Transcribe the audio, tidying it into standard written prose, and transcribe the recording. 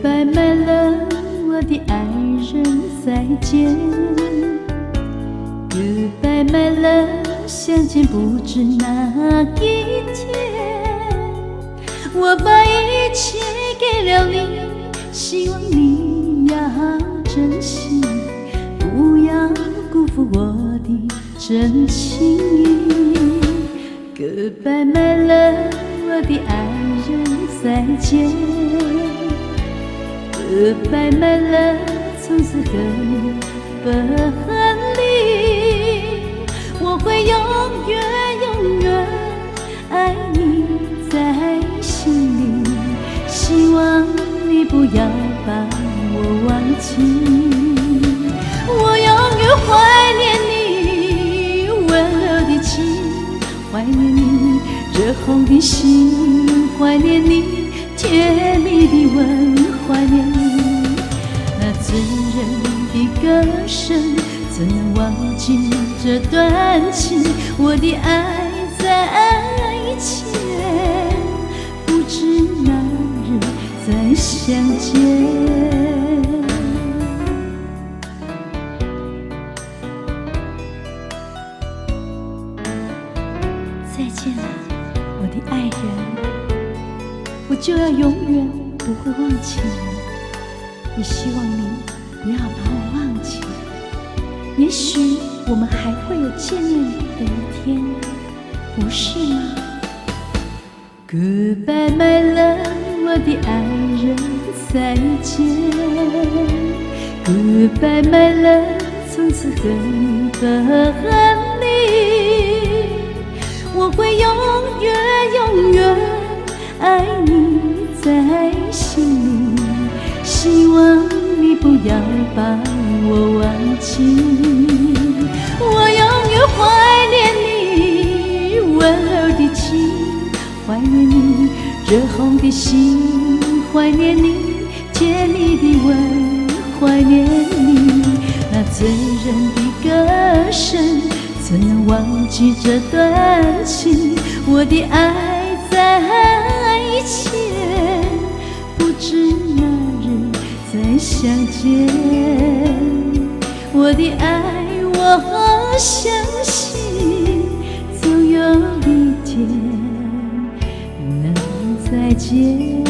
Goodbye my love， 我的爱人再见。Goodbye my love， 相见不知哪一天。我把一切给了你，希望你要珍惜，不要辜负我的真情。Goodbye my love， 我的爱人再见。Goodbye my love， 从此和你不分离，我会永远永远爱你在心里，希望你不要把我忘记。我永远怀念你温柔的情，怀念你热红的心，怀念你甜蜜的吻，怀念你那醉人的歌声，怎能忘记这段情？我的爱在前，不知哪日再相见。再见了，我的爱人，我就要永远不会忘记你，也希望你不要把我忘记。也许我们还会有见面的一天，不是吗？ Goodbye my love， 我的爱人再见。Goodbye my love， 从此和你不分离，我会永远永远爱你在心里，希望你不要把我忘记。我永远怀念你温柔的情，怀念你热红的心，怀念你甜蜜的吻，怀念你那醉人的歌声，怎能忘记这段情？我的爱在前，不知哪日再相见。我的爱，我相信总有一天能再见。